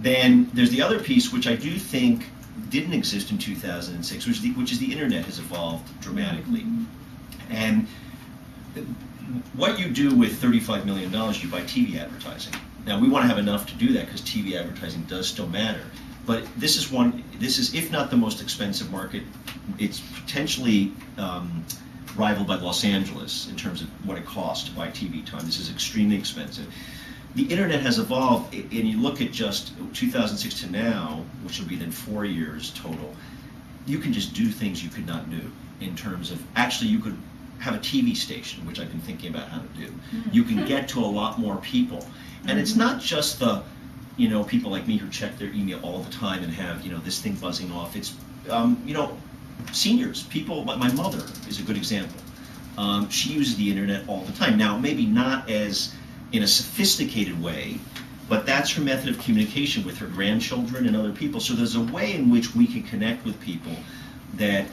Then there's the other piece, which I do think didn't exist in 2006, which is the internet has evolved dramatically. And what you do with $35 million, you buy TV advertising. Now, we want to have enough to do that because TV advertising does still matter. But this is, if not the most expensive market, it's potentially rivaled by Los Angeles in terms of what it costs to buy TV time. This is extremely expensive. The internet has evolved, and you look at just 2006 to now, which will be then 4 years total, you can just do things you could not do in terms of, actually you could have a TV station, which I've been thinking about how to do. You can get to a lot more people. And it's not just the, people like me who check their email all the time and have, this thing buzzing off. It's, seniors, people, my mother is a good example. She uses the internet all the time. Now, maybe not as in a sophisticated way, but that's her method of communication with her grandchildren and other people. So there's a way in which we can connect with people that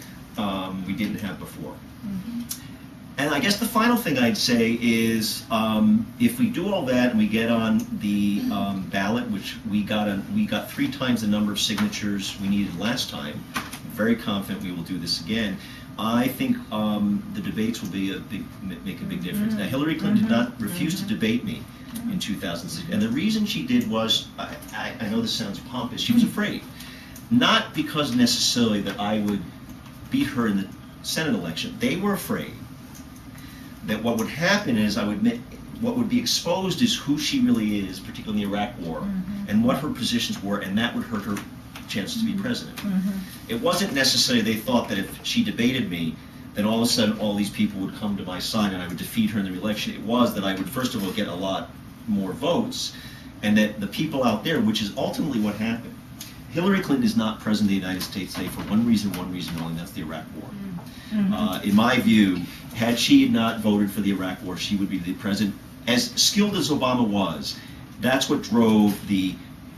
we didn't have before. And I guess the final thing I'd say is, if we do all that and we get on the ballot, which we got 3 times the number of signatures we needed last time. I'm very confident we will do this again. I think the debates will be make a big difference. Now, Hillary Clinton did not refuse to debate me in 2006, and the reason she did was, I know this sounds pompous, she was afraid. Not because necessarily that I would beat her in the Senate election. They were afraid that what would happen is what would be exposed is who she really is, particularly in the Iraq War, and what her positions were, and that would hurt her chances to be president. It wasn't necessarily they thought that if she debated me, then all of a sudden all these people would come to my side and I would defeat her in the election. It was that I would first of all get a lot more votes, and that the people out there, which is ultimately what happened. Hillary Clinton is not president of the United States today for one reason only, and that's the Iraq War. In my view, had she not voted for the Iraq War, she would be the president. As skilled as Obama was, that's what drove the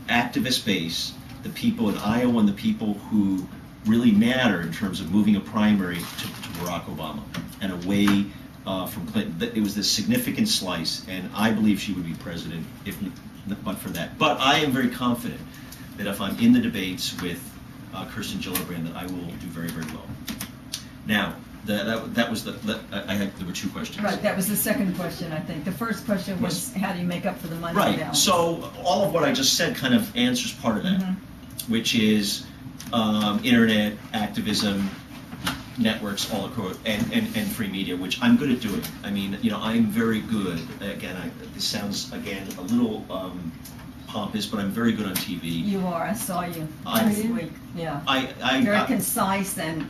activist base, the people in Iowa and the people who really matter in terms of moving a primary to Barack Obama and away from Clinton. It was this significant slice, and I believe she would be president if but for that. But I am very confident that if I'm in the debates with Kirsten Gillibrand, that I will do very, very well. Now, that was there were 2 questions. Right, that was the second question, I think. The first question was, how do you make up for the money Right, balance? so all of what I just said kind of answers part of that, which is internet, activism, networks all across, and free media, which I'm good at doing. I mean, I'm very good, again, this sounds, again, a little pompous, but I'm very good on TV. You are, I saw you last week. Yeah. Very concise and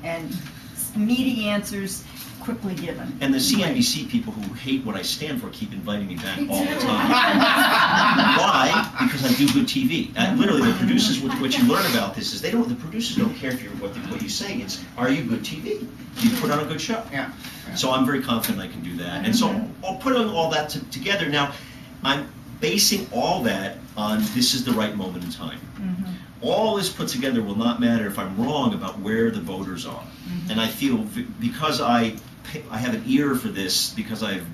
meaty answers quickly given. And the CNBC people who hate what I stand for keep inviting me back all the time. Why? Because I do good TV. Literally, the producers, what you learn about this is the producers don't care if what you say. It's, are you good TV? Do you put on a good show? Yeah. So I'm very confident I can do that. And so I'll put all that together. Now, I'm basing all that on this is the right moment in time. All this put together will not matter if I'm wrong about where the voters are. And I feel, because I have an ear for this, because I've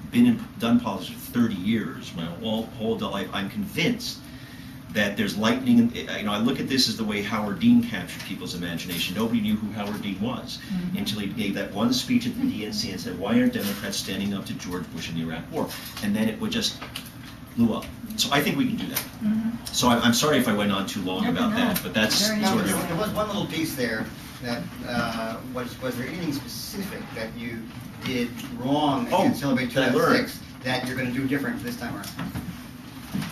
done politics for 30 years, my whole life, I'm convinced that there's lightning. I look at this as the way Howard Dean captured people's imagination. Nobody knew who Howard Dean was until he gave that one speech at the DNC and said, why aren't Democrats standing up to George Bush in the Iraq War? And then it would just blew up. So I think we can do that. So I'm sorry if I went on too long about that, but that's sort of... There was one little piece there that was there anything specific that you did wrong against Hillary 2006 that you're going to do different this time around?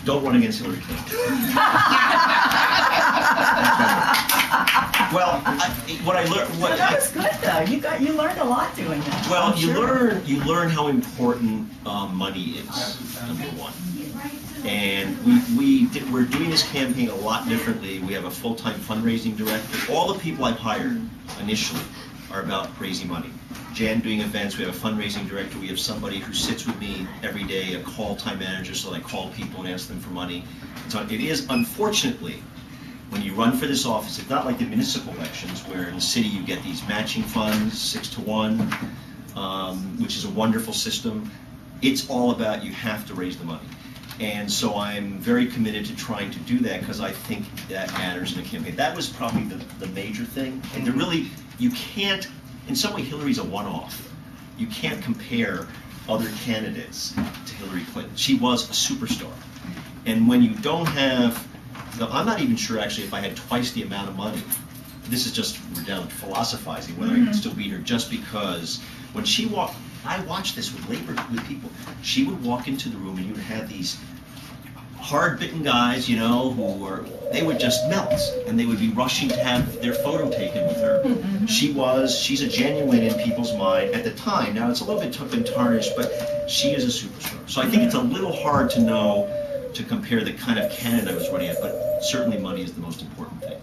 Don't run against Hillary Clinton. Well, what I learned... that was good, though. You learned a lot doing that. Well, you learn how important money is, number one. And we're doing this campaign a lot differently. We have a full-time fundraising director. All the people I've hired initially are about raising money. Jan doing events, we have a fundraising director, we have somebody who sits with me every day, a call time manager, so I call people and ask them for money. So it is, unfortunately, when you run for this office, it's not like the municipal elections where in the city you get these matching funds, 6-to-1, which is a wonderful system. It's all about you have to raise the money. And so I'm very committed to trying to do that because I think that matters in a campaign. That was probably the major thing. And there really, you can't, in some way Hillary's a one-off. You can't compare other candidates to Hillary Clinton. She was a superstar. And when you don't have, I'm not even sure actually if I had twice the amount of money. This is just, we're down to philosophizing whether I could still beat her, just because when she walked, I watched this with people. She would walk into the room and you would have these hard-bitten guys, you know, they would just melt, and they would be rushing to have their photo taken with her. She's a genuine in people's mind at the time. Now it's a little bit been tarnished, but she is a superstar. So I think it's a little hard to know, to compare the kind of candidate I was running at, but certainly money is the most important thing.